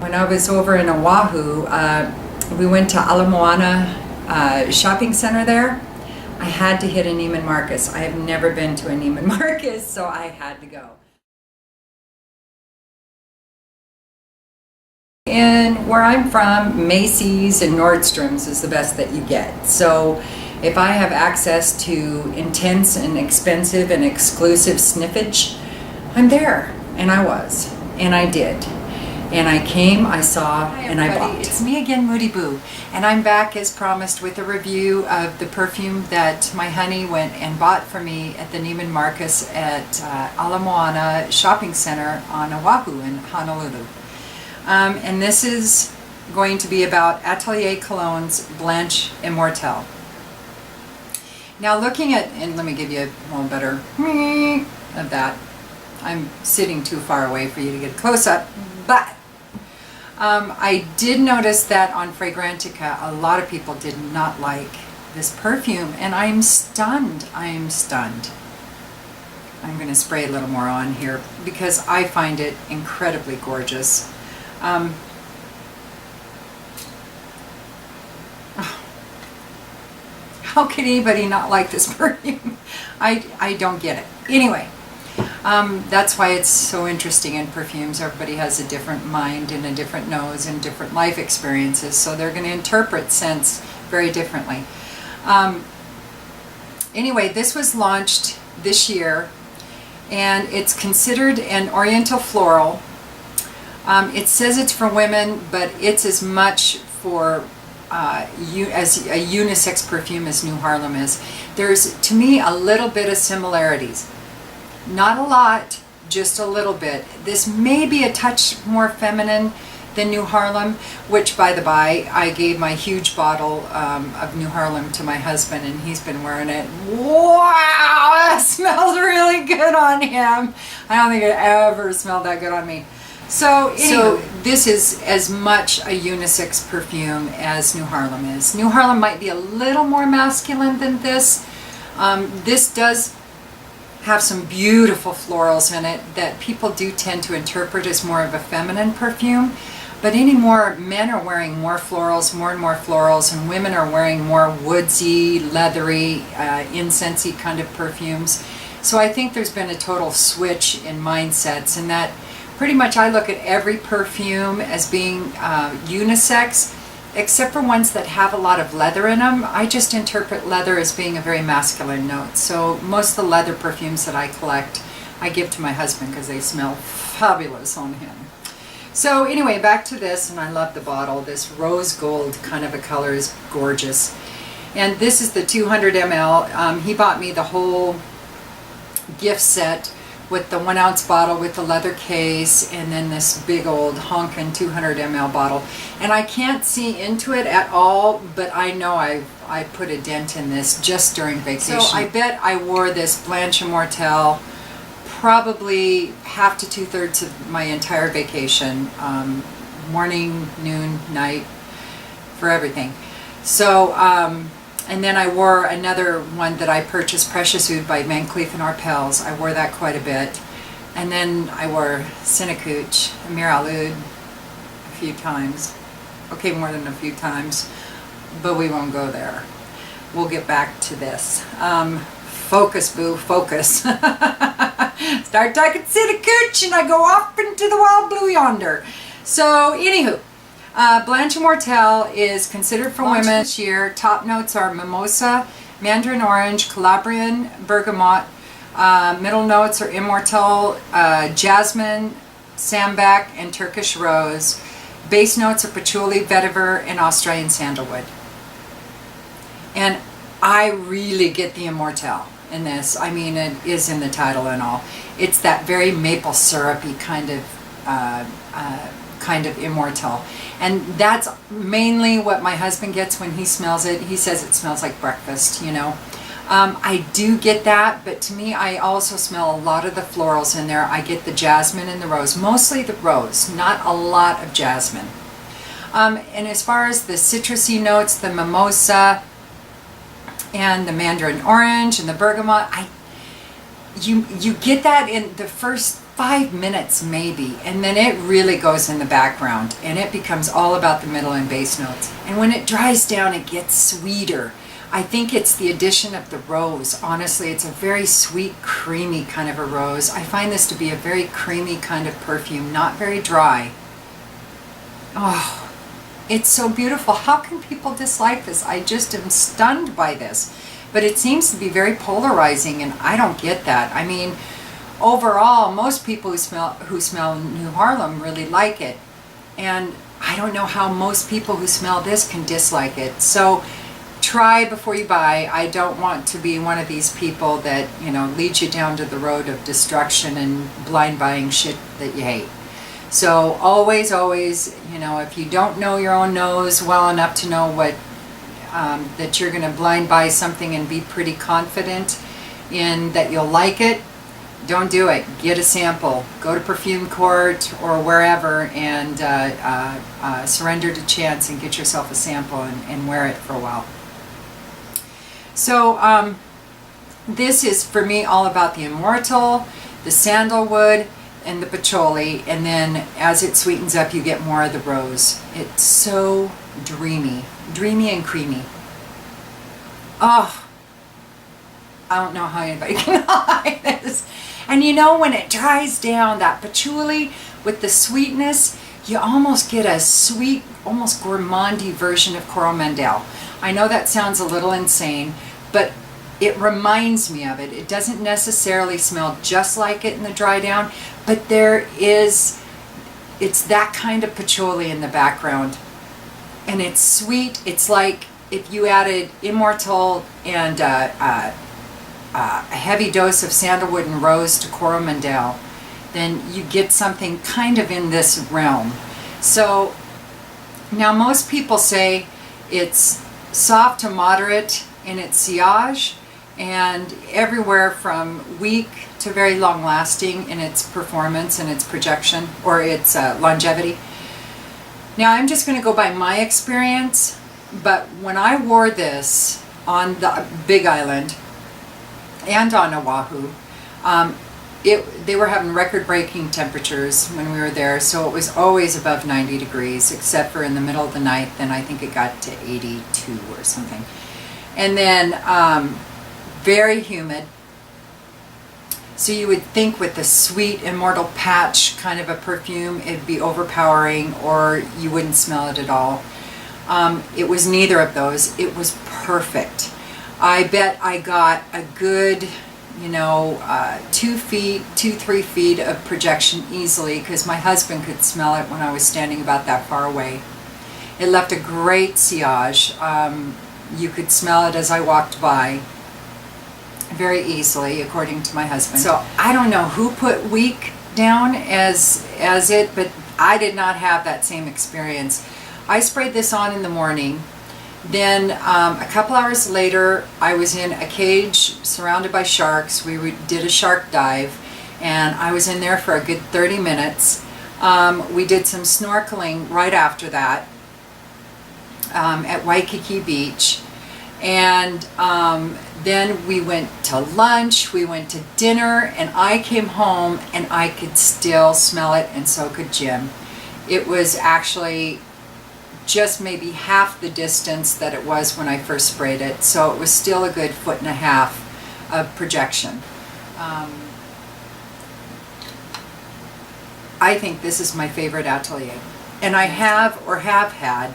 When I was over in Oahu, we went to Ala Moana shopping center there. I had to hit a Neiman Marcus. I have never been to a Neiman Marcus, so I had to go. And where I'm from, Macy's and Nordstrom's is the best that you get. So if I have access to intense and expensive and exclusive sniffage, I'm there. And I was. And I did. And I came, I saw, and I bought. It's me again, Moody Boo. And I'm back as promised with a review of the perfume that my honey went and bought for me at the Neiman Marcus at Ala Moana Shopping Center on Oahu in Honolulu. And this is going to be about Atelier Cologne's Blanche Immortelle. Now looking at, and let me give you a little better of that. I'm sitting too far away for you to get a close-up, but I did notice that on Fragrantica a lot of people did not like this perfume, and I'm stunned. I am stunned. I'm going to spray a little more on here because I find it incredibly gorgeous. How can anybody not like this perfume? I don't get it. Anyway, that's why it's so interesting in perfumes. Everybody has a different mind and a different nose and different life experiences, so they're going to interpret scents very differently. Anyway, this was launched this year, and it's considered an oriental floral. It says it's for women, but it's as much for as a unisex perfume as New Harlem is. There's, to me, a little bit of similarities. Not a lot, just a little bit. This may be a touch more feminine than New Harlem, which, by the by, I gave my huge bottle of New Harlem to my husband, and he's been wearing it. Wow, that smells really good on him. I don't think it ever smelled that good on me. So this is as much a unisex perfume as New Harlem is. New Harlem might be a little more masculine than this. This does have some beautiful florals in it that people do tend to interpret as more of a feminine perfume. But anymore, men are wearing more florals, more and more florals, and women are wearing more woodsy, leathery, incensey kind of perfumes. So I think there's been a total switch in mindsets, and that pretty much I look at every perfume as being unisex, except for ones that have a lot of leather in them. I just interpret leather as being a very masculine note. So most of the leather perfumes that I collect, I give to my husband because they smell fabulous on him. So anyway, back to this, and I love the bottle. This rose gold kind of a color is gorgeous. And this is the 200 ml. He bought me the whole gift set with the 1 ounce bottle with the leather case, and then this big old honkin' 200 ml bottle. And I can't see into it at all, but I know I put a dent in this just during vacation. So I bet I wore this Blanche Immortelle probably half to 2/3 of my entire vacation, morning, noon, night, for everything. So and then I wore another one that I purchased, Precious Oud by Van Cleef & Arpels. I wore that quite a bit. And then I wore Cinecouch, Amir Al Oud, a few times. Okay, more than a few times, but we won't go there. We'll get back to this. Focus, boo, focus. Start talking Cinecouch and I go off into the wild blue yonder. So, anywho. Blanche Immortelle is considered for women this year. Top notes are mimosa, mandarin orange, Calabrian, bergamot. Middle notes are immortelle, jasmine, sambac, and Turkish rose. Base notes are patchouli, vetiver, and Australian sandalwood. And I really get the immortelle in this. I mean, it is in the title and all. It's that very maple syrupy kind of immortelle. And that's mainly what my husband gets when he smells it. He says it smells like breakfast, you know. I do get that, but to me I also smell a lot of the florals in there. I get the jasmine and the rose, mostly the rose, not a lot of jasmine. And as far as the citrusy notes, the mimosa and the mandarin orange and the bergamot, you get that in the first 5 minutes maybe, and then it really goes in the background and it becomes all about the middle and base notes. And when it dries down, it gets sweeter. I think it's the addition of the rose. Honestly, it's a very sweet, creamy kind of a rose. I find this to be a very creamy kind of perfume, not very dry. Oh, it's so beautiful. How can people dislike this? I just am stunned by this. But it seems to be very polarizing, and I don't get that. I mean, overall, most people who smell New Harlem really like it. And I don't know how most people who smell this can dislike it. So try before you buy. I don't want to be one of these people that, you know, leads you down to the road of destruction and blind buying shit that you hate. So always, you know, if you don't know your own nose well enough to know what, that you're going to blind buy something and be pretty confident in that you'll like it, don't do it. Get a sample. Go to Perfume Court or wherever and surrender to chance and get yourself a sample and wear it for a while. So this is for me all about the Immortelle, the sandalwood, and the patchouli, and then as it sweetens up you get more of the rose. It's so dreamy and creamy. Oh, I don't know how anybody can like this. And you know, when it dries down, that patchouli with the sweetness, you almost get a sweet, almost gourmandy version of Coromandel. I know that sounds a little insane, but it reminds me of it. It doesn't necessarily smell just like it in the dry down, but it's that kind of patchouli in the background. And it's sweet. It's like if you added Immortelle and a heavy dose of sandalwood and rose to Coromandel, then you get something kind of in this realm. So now most people say it's soft to moderate in its sillage, and everywhere from weak to very long lasting in its performance and its projection or its longevity. Now I'm just going to go by my experience, but when I wore this on the Big Island and on Oahu, they were having record-breaking temperatures when we were there, so it was always above 90 degrees, except for in the middle of the night. Then I think it got to 82 or something. And then very humid. So you would think with the sweet Immortelle patch kind of a perfume, it'd be overpowering or you wouldn't smell it at all. It was neither of those. It was perfect. I bet I got a good, you know, 3 feet of projection easily, because my husband could smell it when I was standing about that far away. It left a great sillage. You could smell it as I walked by very easily, according to my husband. So I don't know who put weak down as it, but I did not have that same experience. I sprayed this on in the morning. Then a couple hours later, I was in a cage surrounded by sharks. We did a shark dive, and I was in there for a good 30 minutes. We did some snorkeling right after that at Waikiki Beach. And then we went to lunch, we went to dinner, and I came home and I could still smell it, and so could Jim. It was actually just maybe half the distance that it was when I first sprayed it, so it was still a good 1.5 feet of projection. I think this is my favorite Atelier. And I have had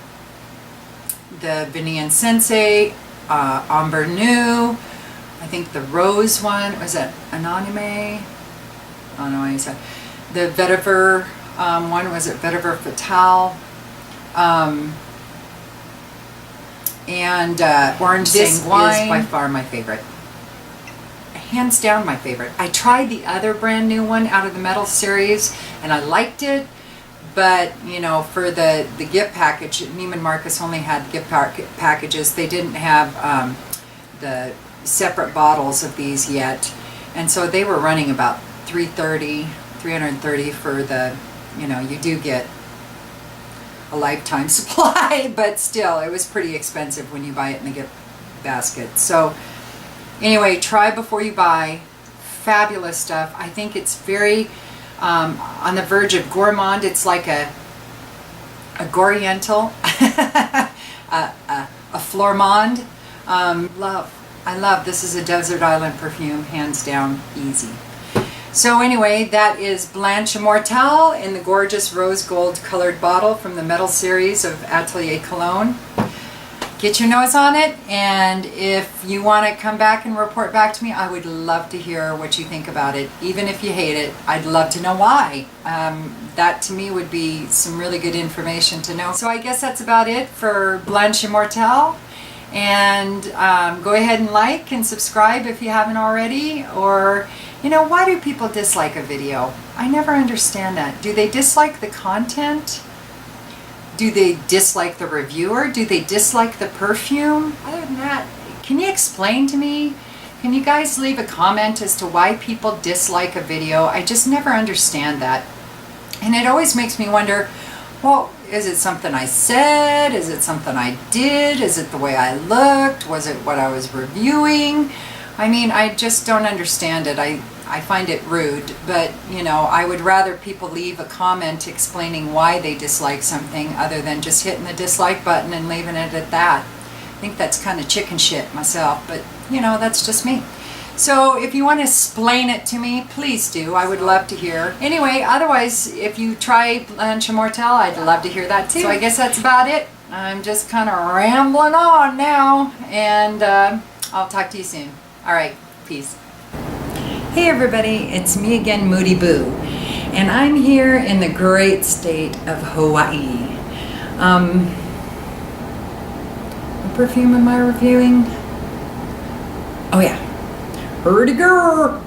the Venetian Sensei, Amber New, I think the Rose one, was it Anonyme? I don't know what you said. The Vetiver one, was it Vetiver Fatale? And Orange Sanguine is by far my favorite. Hands down my favorite. I tried the other brand new one out of the Metal series and I liked it, but you know, for the gift package, Neiman Marcus only had gift packages. They didn't have the separate bottles of these yet, and so they were running about $330 for the, you know, you do get a lifetime supply, but still it was pretty expensive when you buy it in the gift basket. So anyway, try before you buy. Fabulous stuff. I think it's very on the verge of gourmand. It's like a Goriental, a Flormand. I love, this is a desert island perfume, hands down, easy. So anyway, that is Blanche Immortelle in the gorgeous rose gold colored bottle from the Metal series of Atelier Cologne. Get your nose on it, and if you want to come back and report back to me, I would love to hear what you think about it. Even if you hate it, I'd love to know why. That to me would be some really good information to know. So I guess that's about it for Blanche Immortelle. And go ahead and like and subscribe if you haven't already. Or, you know, why do people dislike a video? I never understand that. Do they dislike the content? Do they dislike the reviewer? Do they dislike the perfume? Other than that, can you explain to me? Can you guys leave a comment as to why people dislike a video? I just never understand that. And it always makes me wonder, well, is it something I said? Is it something I did? Is it the way I looked? Was it what I was reviewing? I mean, I just don't understand it. I find it rude, but you know, I would rather people leave a comment explaining why they dislike something other than just hitting the dislike button and leaving it at that. I think that's kind of chicken shit myself, but you know, that's just me. So if you want to explain it to me, please do. I would love to hear. Anyway, otherwise, if you try Blanche Immortelle, I'd love to hear that too. So I guess that's about it. I'm just kind of rambling on now, and I'll talk to you soon. All right, peace. Hey everybody, it's me again, Moody Boo, and I'm here in the great state of Hawaii. What perfume am I reviewing? Oh yeah, Hurdy Girl.